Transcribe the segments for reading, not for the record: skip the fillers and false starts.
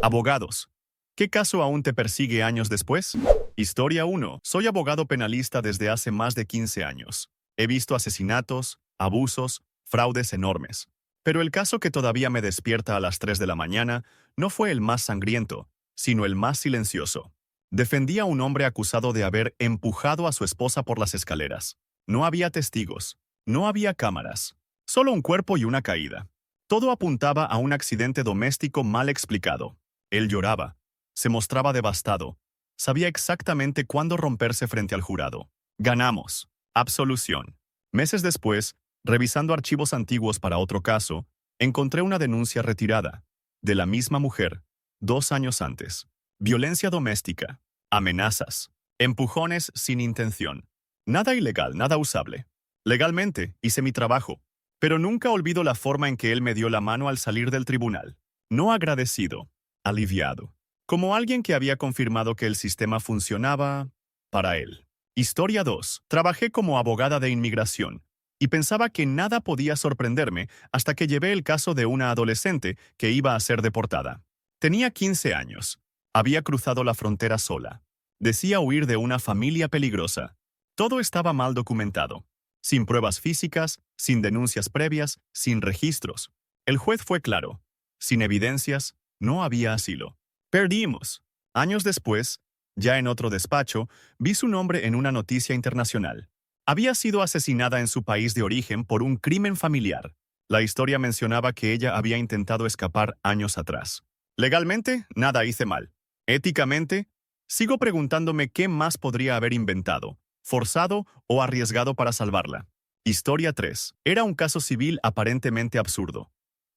Abogados. ¿Qué caso aún te persigue años después? Historia 1. Soy abogado penalista desde hace más de 15 años. He visto asesinatos, abusos, fraudes enormes. Pero el caso que todavía me despierta a las 3 de la mañana no fue el más sangriento, sino el más silencioso. Defendí a un hombre acusado de haber empujado a su esposa por las escaleras. No había testigos, no había cámaras, solo un cuerpo y una caída. Todo apuntaba a un accidente doméstico mal explicado. Él lloraba, se mostraba devastado, sabía exactamente cuándo romperse frente al jurado. Ganamos. Absolución. Meses después, revisando archivos antiguos para otro caso, encontré una denuncia retirada, de la misma mujer, 2 años antes. Violencia doméstica, amenazas, empujones sin intención. Nada ilegal, nada usable. Legalmente, hice mi trabajo, pero nunca olvido la forma en que él me dio la mano al salir del tribunal. No agradecido, aliviado. Como alguien que había confirmado que el sistema funcionaba para él. Historia 2. Trabajé como abogada de inmigración y pensaba que nada podía sorprenderme hasta que llevé el caso de una adolescente que iba a ser deportada. Tenía 15 años. Había cruzado la frontera sola. Decía huir de una familia peligrosa. Todo estaba mal documentado. Sin pruebas físicas, sin denuncias previas, sin registros. El juez fue claro. Sin evidencias, no había asilo. Perdimos. Años después, ya en otro despacho, vi su nombre en una noticia internacional. Había sido asesinada en su país de origen por un crimen familiar. La historia mencionaba que ella había intentado escapar años atrás. Legalmente, nada hice mal. Éticamente, sigo preguntándome qué más podría haber inventado, forzado o arriesgado para salvarla. Historia 3. Era un caso civil aparentemente absurdo.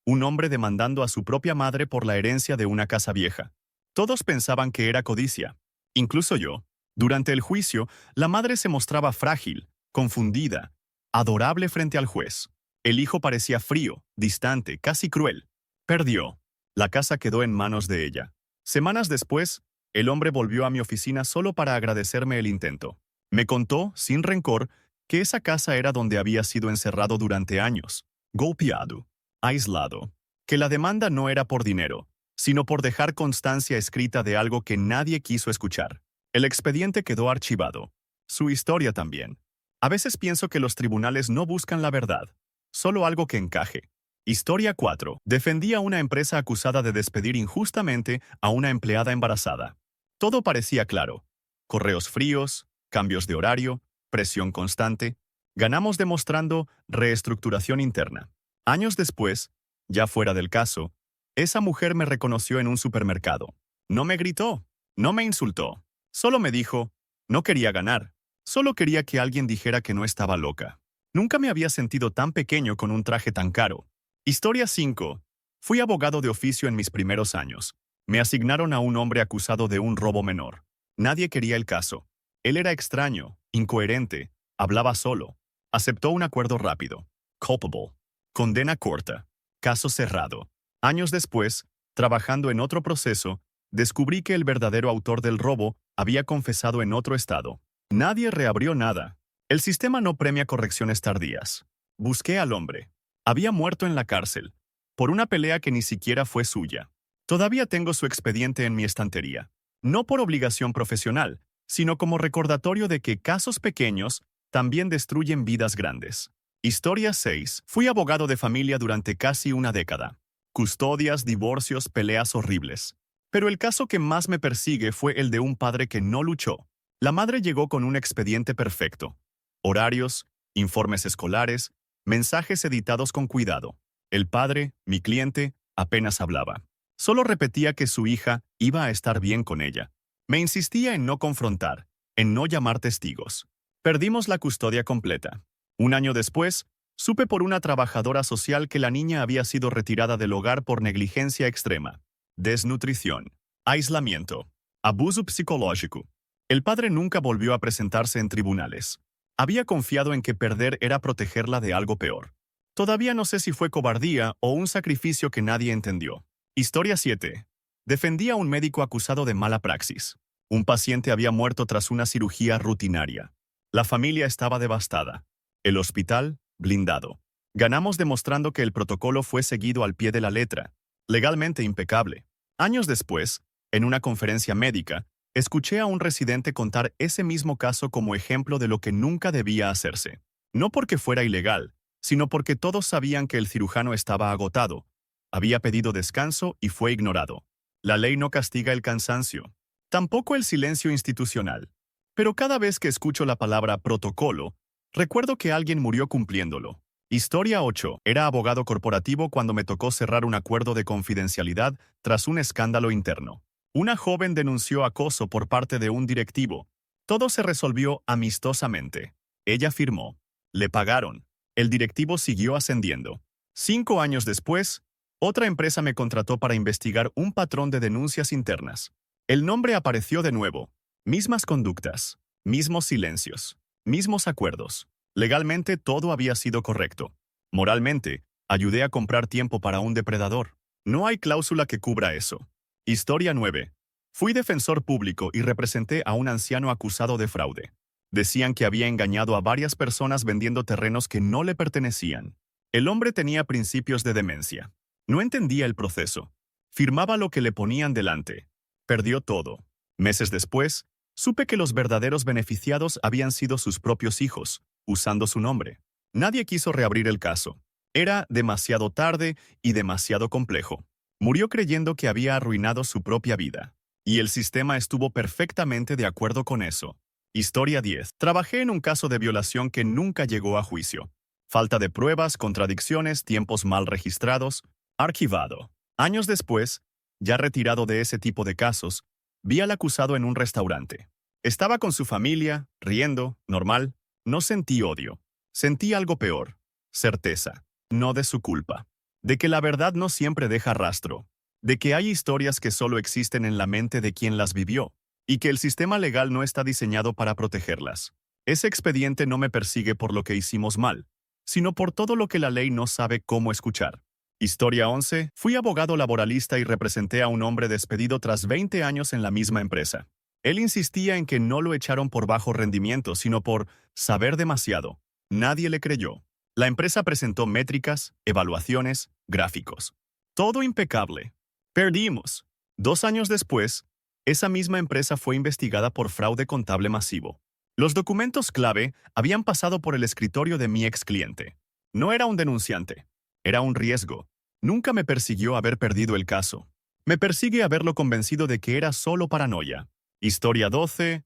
Un hombre demandando a su propia madre por la herencia de una casa vieja. Todos pensaban que era codicia. Incluso yo. Durante el juicio, la madre se mostraba frágil, confundida, adorable frente al juez. El hijo parecía frío, distante, casi cruel. Perdió. La casa quedó en manos de ella. Semanas después, el hombre volvió a mi oficina solo para agradecerme el intento. Me contó, sin rencor, que esa casa era donde había sido encerrado durante años, golpeado, aislado, que la demanda no era por dinero, sino por dejar constancia escrita de algo que nadie quiso escuchar. El expediente quedó archivado. Su historia también. A veces pienso que los tribunales no buscan la verdad, solo algo que encaje. Historia 4. Defendí a una empresa acusada de despedir injustamente a una empleada embarazada. Todo parecía claro. Correos fríos, cambios de horario, presión constante. Ganamos demostrando reestructuración interna. Años después, ya fuera del caso, esa mujer me reconoció en un supermercado. No me gritó, no me insultó. Solo me dijo, no quería ganar. Solo quería que alguien dijera que no estaba loca. Nunca me había sentido tan pequeño con un traje tan caro. Historia 5. Fui abogado de oficio en mis primeros años. Me asignaron a un hombre acusado de un robo menor. Nadie quería el caso. Él era extraño, incoherente, hablaba solo. Aceptó un acuerdo rápido. Culpable. Condena corta. Caso cerrado. Años después, trabajando en otro proceso, descubrí que el verdadero autor del robo había confesado en otro estado. Nadie reabrió nada. El sistema no premia correcciones tardías. Busqué al hombre. Había muerto en la cárcel, por una pelea que ni siquiera fue suya. Todavía tengo su expediente en mi estantería. No por obligación profesional, sino como recordatorio de que casos pequeños también destruyen vidas grandes. Historia 6. Fui abogado de familia durante casi una década. Custodias, divorcios, peleas horribles. Pero el caso que más me persigue fue el de un padre que no luchó. La madre llegó con un expediente perfecto. Horarios, informes escolares, mensajes editados con cuidado. El padre, mi cliente, apenas hablaba. Solo repetía que su hija iba a estar bien con ella. Me insistía en no confrontar, en no llamar testigos. Perdimos la custodia completa. Un año después, supe por una trabajadora social que la niña había sido retirada del hogar por negligencia extrema. Desnutrición, aislamiento, abuso psicológico. El padre nunca volvió a presentarse en tribunales. Había confiado en que perder era protegerla de algo peor. Todavía no sé si fue cobardía o un sacrificio que nadie entendió. Historia 7. Defendí a un médico acusado de mala praxis. Un paciente había muerto tras una cirugía rutinaria. La familia estaba devastada. El hospital, blindado. Ganamos demostrando que el protocolo fue seguido al pie de la letra. Legalmente impecable. Años después, en una conferencia médica, escuché a un residente contar ese mismo caso como ejemplo de lo que nunca debía hacerse. No porque fuera ilegal, sino porque todos sabían que el cirujano estaba agotado, había pedido descanso y fue ignorado. La ley no castiga el cansancio, tampoco el silencio institucional. Pero cada vez que escucho la palabra protocolo, recuerdo que alguien murió cumpliéndolo. Historia 8. Era abogado corporativo cuando me tocó cerrar un acuerdo de confidencialidad tras un escándalo interno. Una joven denunció acoso por parte de un directivo. Todo se resolvió amistosamente. Ella firmó. Le pagaron. El directivo siguió ascendiendo. 5 años después, otra empresa me contrató para investigar un patrón de denuncias internas. El nombre apareció de nuevo. Mismas conductas, mismos silencios, mismos acuerdos. Legalmente todo había sido correcto. Moralmente, ayudé a comprar tiempo para un depredador. No hay cláusula que cubra eso. Historia 9. Fui defensor público y representé a un anciano acusado de fraude. Decían que había engañado a varias personas vendiendo terrenos que no le pertenecían. El hombre tenía principios de demencia. No entendía el proceso. Firmaba lo que le ponían delante. Perdió todo. Meses después, supe que los verdaderos beneficiados habían sido sus propios hijos, usando su nombre. Nadie quiso reabrir el caso. Era demasiado tarde y demasiado complejo. Murió creyendo que había arruinado su propia vida. Y el sistema estuvo perfectamente de acuerdo con eso. Historia 10. Trabajé en un caso de violación que nunca llegó a juicio. Falta de pruebas, contradicciones, tiempos mal registrados. Archivado. Años después, ya retirado de ese tipo de casos, vi al acusado en un restaurante. Estaba con su familia, riendo, normal. No sentí odio. Sentí algo peor. Certeza. No de su culpa. De que la verdad no siempre deja rastro. De que hay historias que solo existen en la mente de quien las vivió. Y que el sistema legal no está diseñado para protegerlas. Ese expediente no me persigue por lo que hicimos mal, sino por todo lo que la ley no sabe cómo escuchar. Historia 11. Fui abogado laboralista y representé a un hombre despedido tras 20 años en la misma empresa. Él insistía en que no lo echaron por bajo rendimiento, sino por saber demasiado. Nadie le creyó. La empresa presentó métricas, evaluaciones, gráficos. Todo impecable. Perdimos. 2 años después, esa misma empresa fue investigada por fraude contable masivo. Los documentos clave habían pasado por el escritorio de mi ex cliente. No era un denunciante. Era un riesgo. Nunca me persiguió haber perdido el caso. Me persigue haberlo convencido de que era solo paranoia. Historia 12.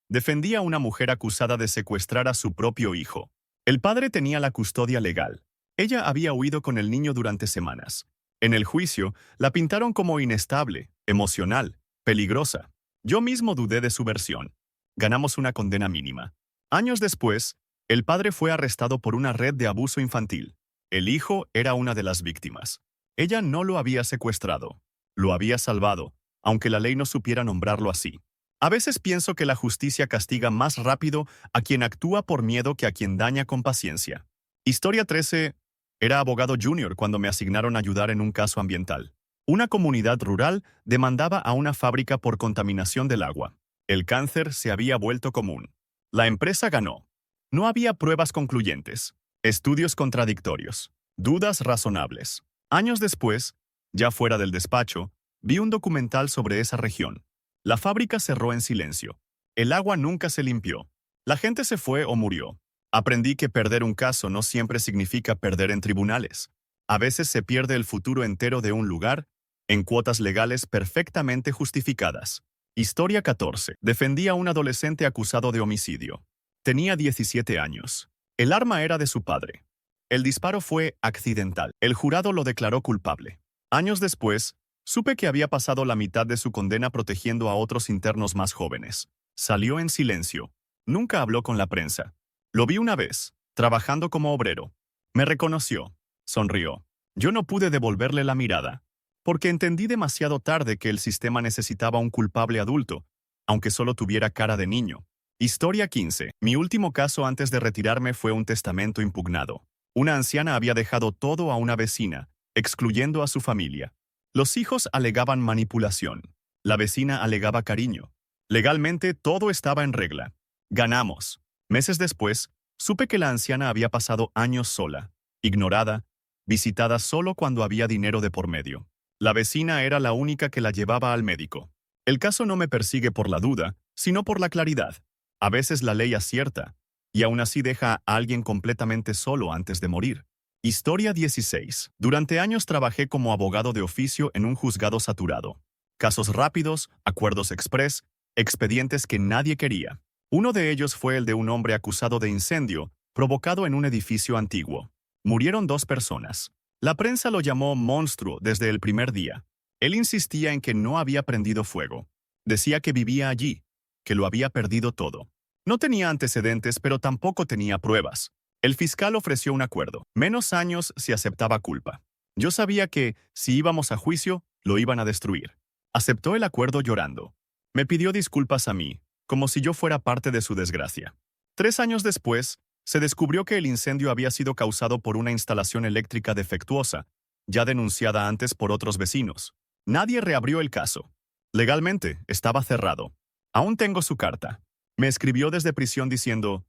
Defendía a una mujer acusada de secuestrar a su propio hijo. El padre tenía la custodia legal. Ella había huido con el niño durante semanas. En el juicio, la pintaron como inestable, emocional, peligrosa. Yo mismo dudé de su versión. Ganamos una condena mínima. Años después, el padre fue arrestado por una red de abuso infantil. El hijo era una de las víctimas. Ella no lo había secuestrado. Lo había salvado, aunque la ley no supiera nombrarlo así. A veces pienso que la justicia castiga más rápido a quien actúa por miedo que a quien daña con paciencia. Historia 13. Era abogado junior cuando me asignaron a ayudar en un caso ambiental. Una comunidad rural demandaba a una fábrica por contaminación del agua. El cáncer se había vuelto común. La empresa ganó. No había pruebas concluyentes, estudios contradictorios, dudas razonables. Años después, ya fuera del despacho, vi un documental sobre esa región. La fábrica cerró en silencio. El agua nunca se limpió. La gente se fue o murió. Aprendí que perder un caso no siempre significa perder en tribunales. A veces se pierde el futuro entero de un lugar en cuotas legales perfectamente justificadas. Historia 14. Defendí a un adolescente acusado de homicidio. Tenía 17 años. El arma era de su padre. El disparo fue accidental. El jurado lo declaró culpable. Años después, supe que había pasado la mitad de su condena protegiendo a otros internos más jóvenes. Salió en silencio. Nunca habló con la prensa. Lo vi una vez, trabajando como obrero. Me reconoció. Sonrió. Yo no pude devolverle la mirada, porque entendí demasiado tarde que el sistema necesitaba un culpable adulto, aunque solo tuviera cara de niño. Historia 15. Mi último caso antes de retirarme fue un testamento impugnado. Una anciana había dejado todo a una vecina, excluyendo a su familia. Los hijos alegaban manipulación. La vecina alegaba cariño. Legalmente todo estaba en regla. Ganamos. Meses después, supe que la anciana había pasado años sola, ignorada, visitada solo cuando había dinero de por medio. La vecina era la única que la llevaba al médico. El caso no me persigue por la duda, sino por la claridad. A veces la ley acierta, y aún así deja a alguien completamente solo antes de morir. Historia 16. Durante años trabajé como abogado de oficio en un juzgado saturado. Casos rápidos, acuerdos express, expedientes que nadie quería. Uno de ellos fue el de un hombre acusado de incendio provocado en un edificio antiguo. Murieron 2 personas. La prensa lo llamó monstruo desde el primer día. Él insistía en que no había prendido fuego. Decía que vivía allí, que lo había perdido todo. No tenía antecedentes, pero tampoco tenía pruebas. El fiscal ofreció un acuerdo. Menos años si aceptaba culpa. Yo sabía que, si íbamos a juicio, lo iban a destruir. Aceptó el acuerdo llorando. Me pidió disculpas a mí, como si yo fuera parte de su desgracia. 3 años después, se descubrió que el incendio había sido causado por una instalación eléctrica defectuosa, ya denunciada antes por otros vecinos. Nadie reabrió el caso. Legalmente, estaba cerrado. Aún tengo su carta. Me escribió desde prisión diciendo,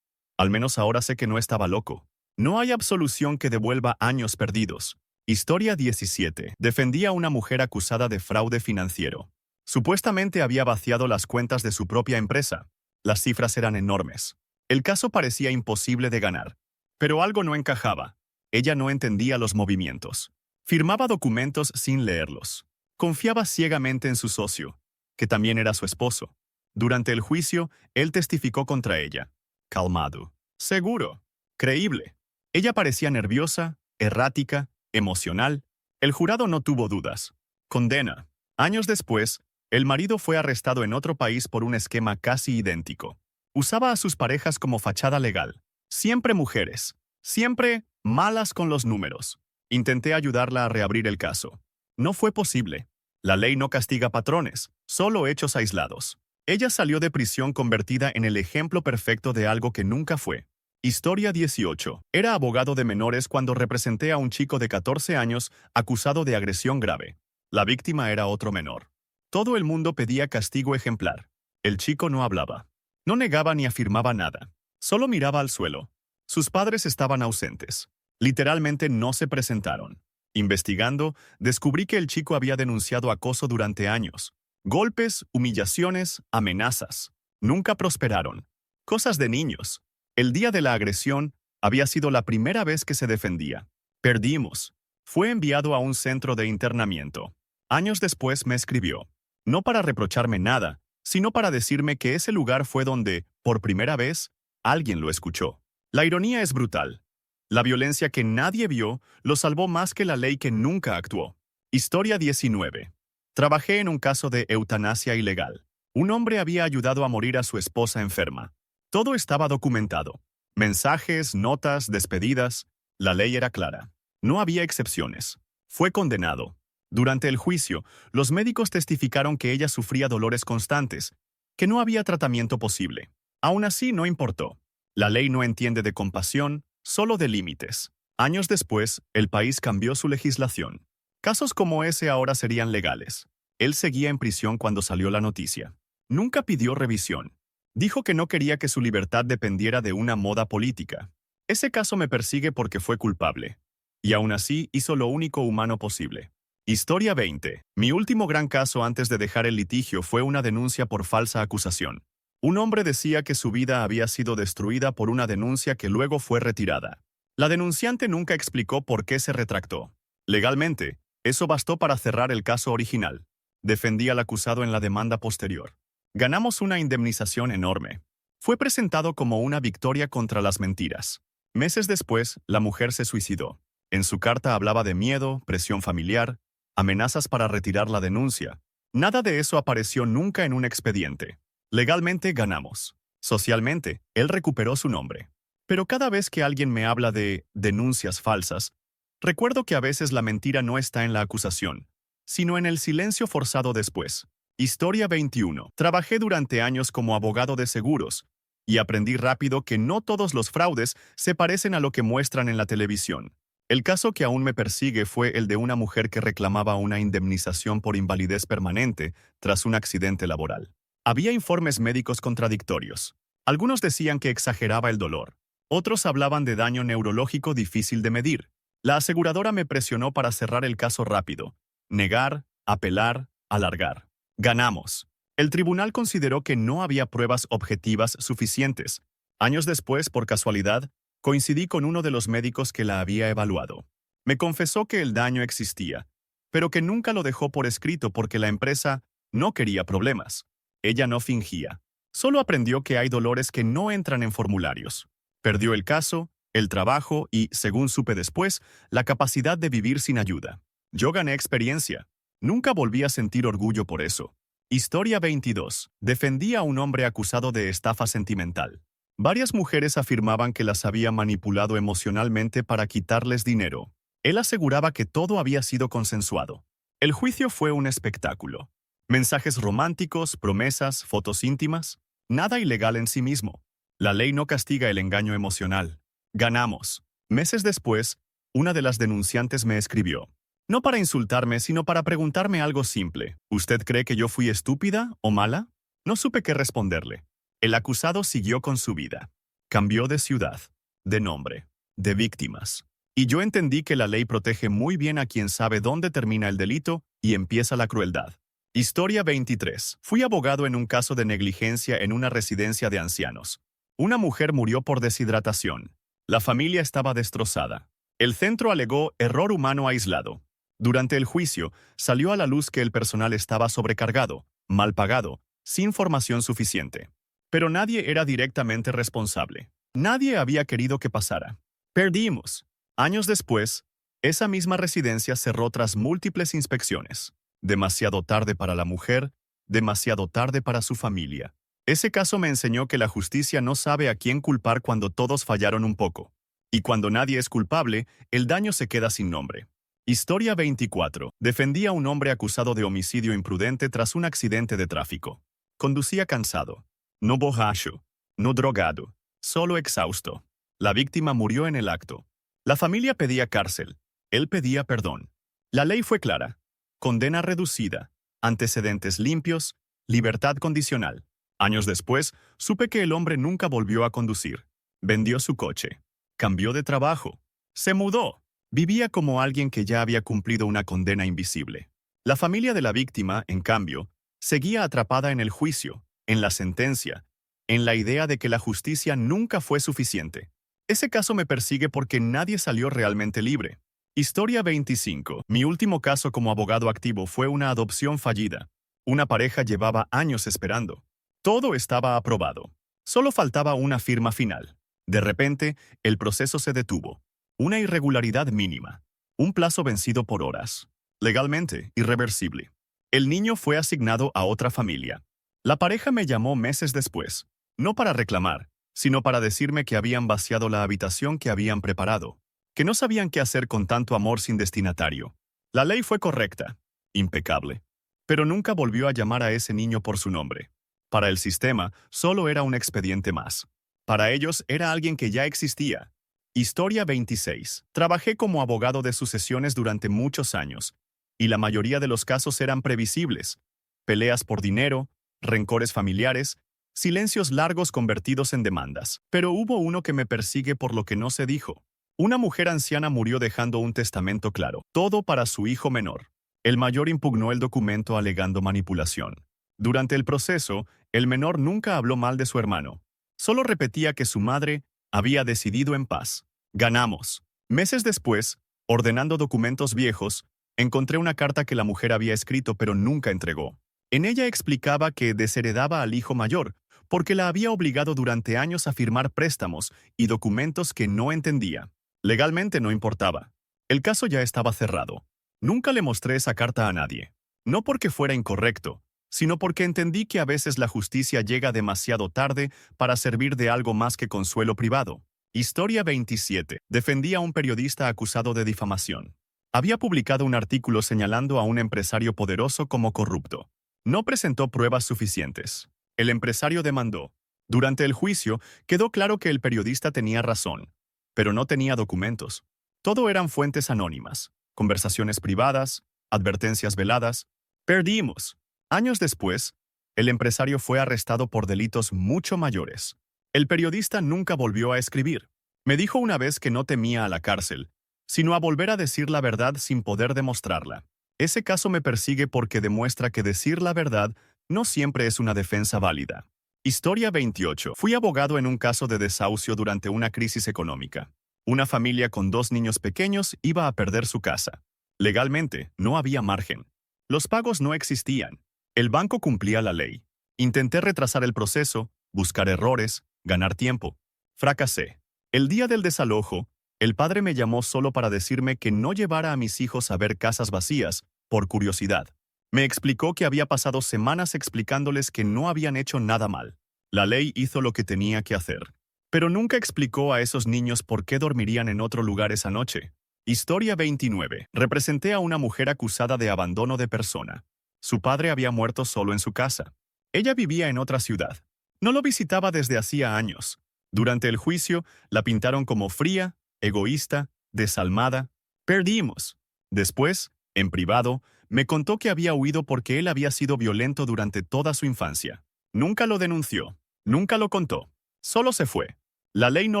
al menos ahora sé que no estaba loco. No hay absolución que devuelva años perdidos. Historia 17. Defendía a una mujer acusada de fraude financiero. Supuestamente había vaciado las cuentas de su propia empresa. Las cifras eran enormes. El caso parecía imposible de ganar. Pero algo no encajaba. Ella no entendía los movimientos. Firmaba documentos sin leerlos. Confiaba ciegamente en su socio, que también era su esposo. Durante el juicio, él testificó contra ella. Calmado. Seguro. Creíble. Ella parecía nerviosa, errática, emocional. El jurado no tuvo dudas. Condena. Años después, el marido fue arrestado en otro país por un esquema casi idéntico. Usaba a sus parejas como fachada legal. Siempre mujeres. Siempre malas con los números. Intenté ayudarla a reabrir el caso. No fue posible. La ley no castiga patrones, solo hechos aislados. Ella salió de prisión convertida en el ejemplo perfecto de algo que nunca fue. Historia 18. Era abogado de menores cuando representé a un chico de 14 años acusado de agresión grave. La víctima era otro menor. Todo el mundo pedía castigo ejemplar. El chico no hablaba. No negaba ni afirmaba nada. Solo miraba al suelo. Sus padres estaban ausentes. Literalmente no se presentaron. Investigando, descubrí que el chico había denunciado acoso durante años. Golpes, humillaciones, amenazas. Nunca prosperaron. Cosas de niños. El día de la agresión había sido la primera vez que se defendía. Perdimos. Fue enviado a un centro de internamiento. Años después me escribió. No para reprocharme nada, sino para decirme que ese lugar fue donde, por primera vez, alguien lo escuchó. La ironía es brutal. La violencia que nadie vio lo salvó más que la ley que nunca actuó. Historia 19. Trabajé en un caso de eutanasia ilegal. Un hombre había ayudado a morir a su esposa enferma. Todo estaba documentado. Mensajes, notas, despedidas. La ley era clara. No había excepciones. Fue condenado. Durante el juicio, los médicos testificaron que ella sufría dolores constantes, que no había tratamiento posible. Aún así, no importó. La ley no entiende de compasión, solo de límites. Años después, el país cambió su legislación. Casos como ese ahora serían legales. Él seguía en prisión cuando salió la noticia. Nunca pidió revisión. Dijo que no quería que su libertad dependiera de una moda política. Ese caso me persigue porque fue culpable. Y aún así hizo lo único humano posible. Historia 20. Mi último gran caso antes de dejar el litigio fue una denuncia por falsa acusación. Un hombre decía que su vida había sido destruida por una denuncia que luego fue retirada. La denunciante nunca explicó por qué se retractó. Legalmente, eso bastó para cerrar el caso original. Defendí al acusado en la demanda posterior. Ganamos una indemnización enorme. Fue presentado como una victoria contra las mentiras. Meses después, la mujer se suicidó. En su carta hablaba de miedo, presión familiar, amenazas para retirar la denuncia. Nada de eso apareció nunca en un expediente. Legalmente ganamos. Socialmente, él recuperó su nombre. Pero cada vez que alguien me habla de denuncias falsas, recuerdo que a veces la mentira no está en la acusación, sino en el silencio forzado después. Historia 21. Trabajé durante años como abogado de seguros y aprendí rápido que no todos los fraudes se parecen a lo que muestran en la televisión. El caso que aún me persigue fue el de una mujer que reclamaba una indemnización por invalidez permanente tras un accidente laboral. Había informes médicos contradictorios. Algunos decían que exageraba el dolor. Otros hablaban de daño neurológico difícil de medir. La aseguradora me presionó para cerrar el caso rápido, Negar, apelar, alargar. Ganamos. El tribunal consideró que no había pruebas objetivas suficientes. Años después, por casualidad, coincidí con uno de los médicos que la había evaluado. Me confesó que el daño existía, pero que nunca lo dejó por escrito porque la empresa no quería problemas. Ella no fingía. Solo aprendió que hay dolores que no entran en formularios. Perdió el caso, el trabajo y, según supe después, la capacidad de vivir sin ayuda. Yo gané experiencia. Nunca volví a sentir orgullo por eso. Historia 22. Defendí a un hombre acusado de estafa sentimental. Varias mujeres afirmaban que las había manipulado emocionalmente para quitarles dinero. Él aseguraba que todo había sido consensuado. El juicio fue un espectáculo. Mensajes románticos, promesas, fotos íntimas. Nada ilegal en sí mismo. La ley no castiga el engaño emocional. Ganamos. Meses después, una de las denunciantes me escribió. No para insultarme, sino para preguntarme algo simple. ¿Usted cree que yo fui estúpida o mala? No supe qué responderle. El acusado siguió con su vida. Cambió de ciudad, de nombre, de víctimas. Y yo entendí que la ley protege muy bien a quien sabe dónde termina el delito y empieza la crueldad. Historia 23. Fui abogado en un caso de negligencia en una residencia de ancianos. Una mujer murió por deshidratación. La familia estaba destrozada. El centro alegó error humano aislado. Durante el juicio, salió a la luz que el personal estaba sobrecargado, mal pagado, sin formación suficiente. Pero nadie era directamente responsable. Nadie había querido que pasara. Perdimos. Años después, esa misma residencia cerró tras múltiples inspecciones. Demasiado tarde para la mujer, demasiado tarde para su familia. Ese caso me enseñó que la justicia no sabe a quién culpar cuando todos fallaron un poco. Y cuando nadie es culpable, el daño se queda sin nombre. Historia 24. Defendí a un hombre acusado de homicidio imprudente tras un accidente de tráfico. Conducía cansado. No borracho. No drogado. Solo exhausto. La víctima murió en el acto. La familia pedía cárcel. Él pedía perdón. La ley fue clara. Condena reducida. Antecedentes limpios. Libertad condicional. Años después, supe que el hombre nunca volvió a conducir. Vendió su coche. Cambió de trabajo. Se mudó. Vivía como alguien que ya había cumplido una condena invisible. La familia de la víctima, en cambio, seguía atrapada en el juicio, en la sentencia, en la idea de que la justicia nunca fue suficiente. Ese caso me persigue porque nadie salió realmente libre. Historia 25. Mi último caso como abogado activo fue una adopción fallida. Una pareja llevaba años esperando. Todo estaba aprobado. Solo faltaba una firma final. De repente, el proceso se detuvo. Una irregularidad mínima. Un plazo vencido por horas. Legalmente irreversible. El niño fue asignado a otra familia. La pareja me llamó meses después, no para reclamar, sino para decirme que habían vaciado la habitación que habían preparado, que no sabían qué hacer con tanto amor sin destinatario. La ley fue correcta, impecable, pero nunca volvió a llamar a ese niño por su nombre. Para el sistema, solo era un expediente más. Para ellos, era alguien que ya existía. Historia 26. Trabajé como abogado de sucesiones durante muchos años, y la mayoría de los casos eran previsibles. Peleas por dinero, rencores familiares, silencios largos convertidos en demandas. Pero hubo uno que me persigue por lo que no se dijo. Una mujer anciana murió dejando un testamento claro, todo para su hijo menor. El mayor impugnó el documento alegando manipulación. Durante el proceso, el menor nunca habló mal de su hermano. Solo repetía que su madre había decidido en paz. Ganamos. Meses después, ordenando documentos viejos, encontré una carta que la mujer había escrito pero nunca entregó. En ella explicaba que desheredaba al hijo mayor, porque la había obligado durante años a firmar préstamos y documentos que no entendía. Legalmente no importaba. El caso ya estaba cerrado. Nunca le mostré esa carta a nadie. No porque fuera incorrecto, sino porque entendí que a veces la justicia llega demasiado tarde para servir de algo más que consuelo privado. Historia 27. Defendí a un periodista acusado de difamación. Había publicado un artículo señalando a un empresario poderoso como corrupto. No presentó pruebas suficientes. El empresario demandó. Durante el juicio, quedó claro que el periodista tenía razón, pero no tenía documentos. Todo eran fuentes anónimas, conversaciones privadas, advertencias veladas. Perdimos. Años después, el empresario fue arrestado por delitos mucho mayores. El periodista nunca volvió a escribir. Me dijo una vez que no temía a la cárcel, sino a volver a decir la verdad sin poder demostrarla. Ese caso me persigue porque demuestra que decir la verdad no siempre es una defensa válida. Historia 28. Fui abogado en un caso de desahucio durante una crisis económica. Una familia con 2 niños pequeños iba a perder su casa. Legalmente, no había margen. Los pagos no existían. El banco cumplía la ley. Intenté retrasar el proceso, buscar errores, ganar tiempo. Fracasé. El día del desalojo, el padre me llamó solo para decirme que no llevara a mis hijos a ver casas vacías, por curiosidad. Me explicó que había pasado semanas explicándoles que no habían hecho nada mal. La ley hizo lo que tenía que hacer. Pero nunca explicó a esos niños por qué dormirían en otro lugar esa noche. Historia 29. Representé a una mujer acusada de abandono de persona. Su padre había muerto solo en su casa. Ella vivía en otra ciudad. No lo visitaba desde hacía años. Durante el juicio, la pintaron como fría, egoísta, desalmada. Perdimos. Después, en privado, me contó que había huido porque él había sido violento durante toda su infancia. Nunca lo denunció. Nunca lo contó. Solo se fue. La ley no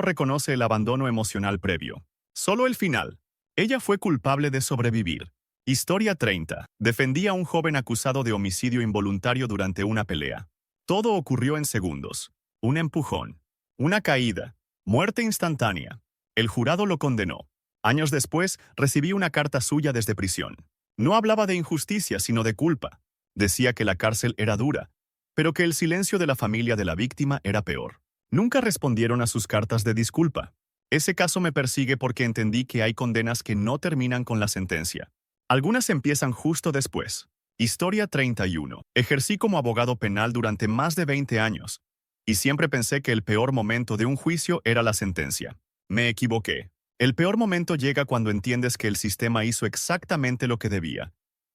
reconoce el abandono emocional previo. Solo el final. Ella fue culpable de sobrevivir. Historia 30. Defendí a un joven acusado de homicidio involuntario durante una pelea. Todo ocurrió en segundos. Un empujón. Una caída. Muerte instantánea. El jurado lo condenó. Años después, recibí una carta suya desde prisión. No hablaba de injusticia, sino de culpa. Decía que la cárcel era dura, pero que el silencio de la familia de la víctima era peor. Nunca respondieron a sus cartas de disculpa. Ese caso me persigue porque entendí que hay condenas que no terminan con la sentencia. Algunas empiezan justo después. Historia 31. Ejercí como abogado penal durante más de 20 años, y siempre pensé que el peor momento de un juicio era la sentencia. Me equivoqué. El peor momento llega cuando entiendes que el sistema hizo exactamente lo que debía,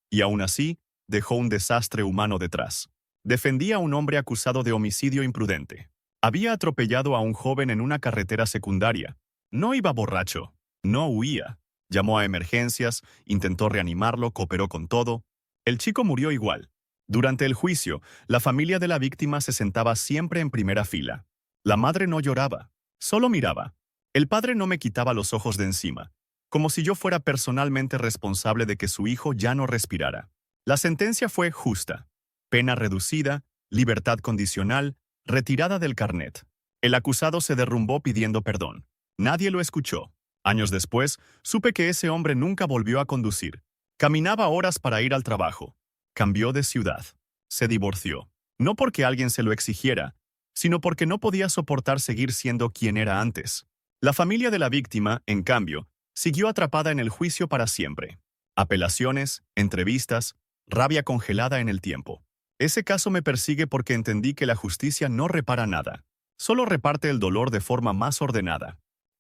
y aún así, dejó un desastre humano detrás. Defendí a un hombre acusado de homicidio imprudente. Había atropellado a un joven en una carretera secundaria. No iba borracho. No huía. Llamó a emergencias, intentó reanimarlo, cooperó con todo. El chico murió igual. Durante el juicio, la familia de la víctima se sentaba siempre en primera fila. La madre no lloraba, solo miraba. El padre no me quitaba los ojos de encima, como si yo fuera personalmente responsable de que su hijo ya no respirara. La sentencia fue justa. Pena reducida, libertad condicional, retirada del carnet. El acusado se derrumbó pidiendo perdón. Nadie lo escuchó. Años después, supe que ese hombre nunca volvió a conducir. Caminaba horas para ir al trabajo. Cambió de ciudad. Se divorció. No porque alguien se lo exigiera, sino porque no podía soportar seguir siendo quien era antes. La familia de la víctima, en cambio, siguió atrapada en el juicio para siempre. Apelaciones, entrevistas, rabia congelada en el tiempo. Ese caso me persigue porque entendí que la justicia no repara nada. Solo reparte el dolor de forma más ordenada.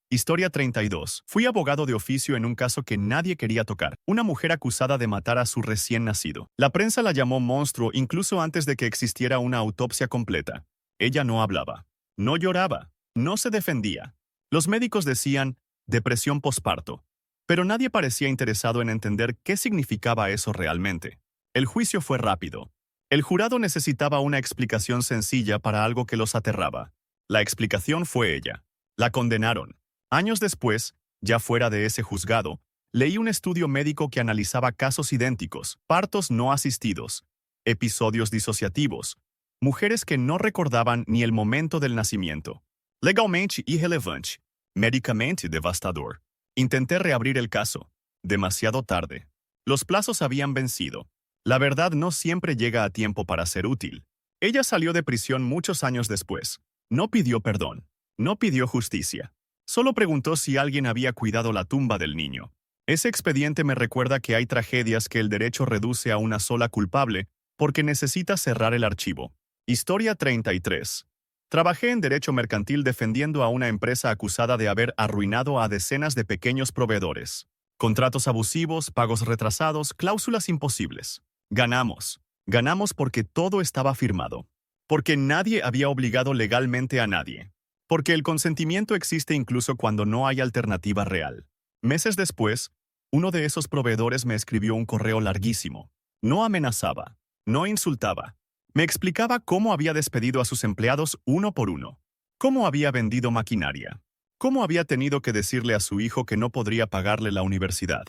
Historia 32. Fui abogado de oficio en un caso que nadie quería tocar. Una mujer acusada de matar a su recién nacido. La prensa la llamó monstruo incluso antes de que existiera una autopsia completa. Ella no hablaba. No lloraba. No se defendía. Los médicos decían, depresión posparto. Pero nadie parecía interesado en entender qué significaba eso realmente. El juicio fue rápido. El jurado necesitaba una explicación sencilla para algo que los aterraba. La explicación fue ella. La condenaron. Años después, ya fuera de ese juzgado, leí un estudio médico que analizaba casos idénticos, partos no asistidos, episodios disociativos, mujeres que no recordaban ni el momento del nacimiento. Legalmente irrelevante, médicamente devastador. Intenté reabrir el caso. Demasiado tarde. Los plazos habían vencido. La verdad no siempre llega a tiempo para ser útil. Ella salió de prisión muchos años después. No pidió perdón. No pidió justicia. Solo preguntó si alguien había cuidado la tumba del niño. Ese expediente me recuerda que hay tragedias que el derecho reduce a una sola culpable porque necesita cerrar el archivo. Historia 33. Trabajé en derecho mercantil defendiendo a una empresa acusada de haber arruinado a decenas de pequeños proveedores. Contratos abusivos, pagos retrasados, cláusulas imposibles. Ganamos. Ganamos porque todo estaba firmado. Porque nadie había obligado legalmente a nadie. Porque el consentimiento existe incluso cuando no hay alternativa real. Meses después, uno de esos proveedores me escribió un correo larguísimo. No amenazaba. No insultaba. Me explicaba cómo había despedido a sus empleados uno por uno. Cómo había vendido maquinaria. Cómo había tenido que decirle a su hijo que no podría pagarle la universidad.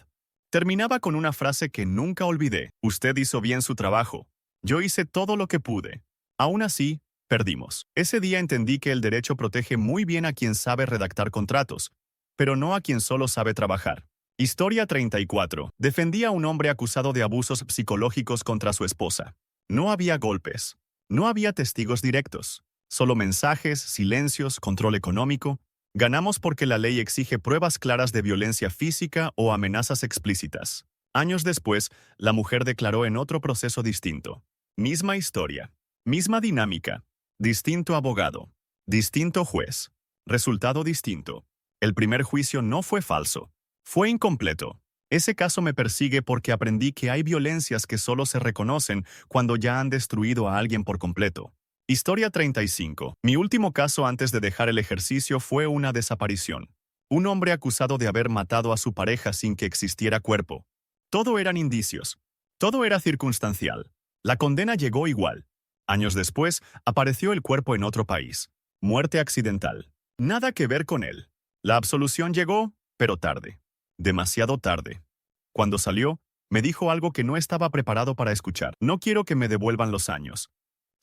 Terminaba con una frase que nunca olvidé. Usted hizo bien su trabajo. Yo hice todo lo que pude. Aún así, perdimos. Ese día entendí que el derecho protege muy bien a quien sabe redactar contratos, pero no a quien solo sabe trabajar. Historia 34. Defendía a un hombre acusado de abusos psicológicos contra su esposa. No había golpes. No había testigos directos. Solo mensajes, silencios, control económico. Ganamos porque la ley exige pruebas claras de violencia física o amenazas explícitas. Años después, la mujer declaró en otro proceso distinto. Misma historia. Misma dinámica. Distinto abogado. Distinto juez. Resultado distinto. El primer juicio no fue falso. Fue incompleto. Ese caso me persigue porque aprendí que hay violencias que solo se reconocen cuando ya han destruido a alguien por completo. Historia 35. Mi último caso antes de dejar el ejercicio fue una desaparición. Un hombre acusado de haber matado a su pareja sin que existiera cuerpo. Todo eran indicios. Todo era circunstancial. La condena llegó igual. Años después, apareció el cuerpo en otro país. Muerte accidental. Nada que ver con él. La absolución llegó, pero tarde. Demasiado tarde. Cuando salió, me dijo algo que no estaba preparado para escuchar. No quiero que me devuelvan los años.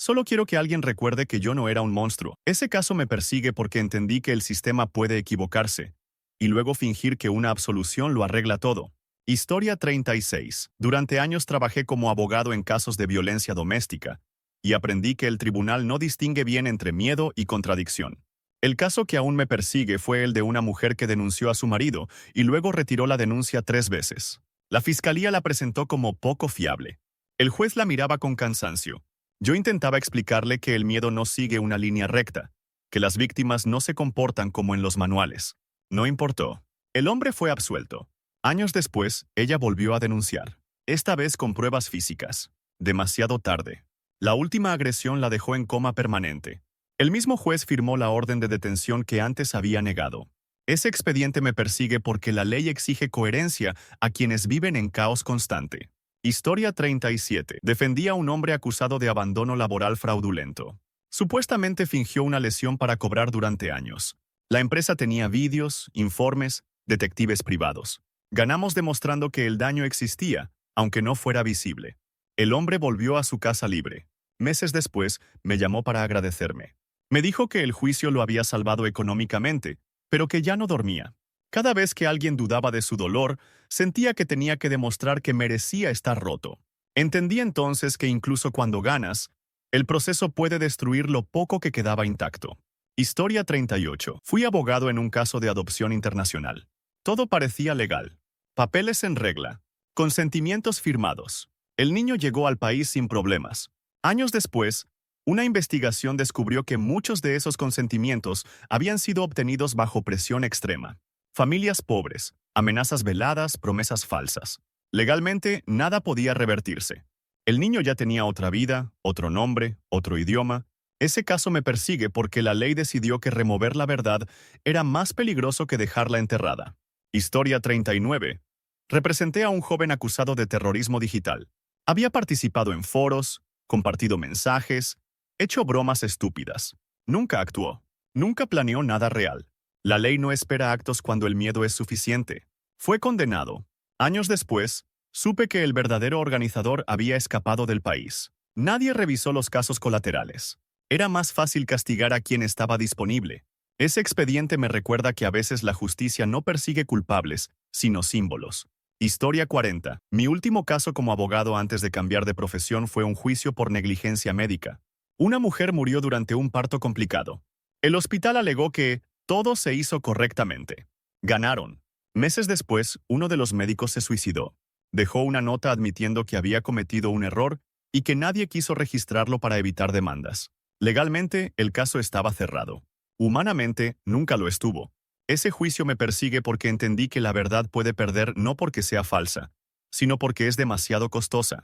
Solo quiero que alguien recuerde que yo no era un monstruo. Ese caso me persigue porque entendí que el sistema puede equivocarse y luego fingir que una absolución lo arregla todo. Historia 36. Durante años trabajé como abogado en casos de violencia doméstica y aprendí que el tribunal no distingue bien entre miedo y contradicción. El caso que aún me persigue fue el de una mujer que denunció a su marido y luego retiró la denuncia 3 veces. La fiscalía la presentó como poco fiable. El juez la miraba con cansancio. Yo intentaba explicarle que el miedo no sigue una línea recta, que las víctimas no se comportan como en los manuales. No importó. El hombre fue absuelto. Años después, ella volvió a denunciar, esta vez con pruebas físicas. Demasiado tarde. La última agresión la dejó en coma permanente. El mismo juez firmó la orden de detención que antes había negado. Ese expediente me persigue porque la ley exige coherencia a quienes viven en caos constante. Historia 37. Defendía a un hombre acusado de abandono laboral fraudulento. Supuestamente fingió una lesión para cobrar durante años. La empresa tenía vídeos, informes, detectives privados. Ganamos demostrando que el daño existía, aunque no fuera visible. El hombre volvió a su casa libre. Meses después, me llamó para agradecerme. Me dijo que el juicio lo había salvado económicamente, pero que ya no dormía. Cada vez que alguien dudaba de su dolor, sentía que tenía que demostrar que merecía estar roto. Entendí entonces que incluso cuando ganas, el proceso puede destruir lo poco que quedaba intacto. Historia 38. Fui abogado en un caso de adopción internacional. Todo parecía legal. Papeles en regla. Consentimientos firmados. El niño llegó al país sin problemas. Años después, una investigación descubrió que muchos de esos consentimientos habían sido obtenidos bajo presión extrema. Familias pobres, amenazas veladas, promesas falsas. Legalmente, nada podía revertirse. El niño ya tenía otra vida, otro nombre, otro idioma. Ese caso me persigue porque la ley decidió que remover la verdad era más peligroso que dejarla enterrada. Historia 39. Representé a un joven acusado de terrorismo digital. Había participado en foros, compartido mensajes, hecho bromas estúpidas. Nunca actuó. Nunca planeó nada real. La ley no espera actos cuando el miedo es suficiente. Fue condenado. Años después, supe que el verdadero organizador había escapado del país. Nadie revisó los casos colaterales. Era más fácil castigar a quien estaba disponible. Ese expediente me recuerda que a veces la justicia no persigue culpables, sino símbolos. Historia 40. Mi último caso como abogado antes de cambiar de profesión fue un juicio por negligencia médica. Una mujer murió durante un parto complicado. El hospital alegó que todo se hizo correctamente. Ganaron. Meses después, uno de los médicos se suicidó. Dejó una nota admitiendo que había cometido un error y que nadie quiso registrarlo para evitar demandas. Legalmente, el caso estaba cerrado. Humanamente, nunca lo estuvo. Ese juicio me persigue porque entendí que la verdad puede perder no porque sea falsa, sino porque es demasiado costosa.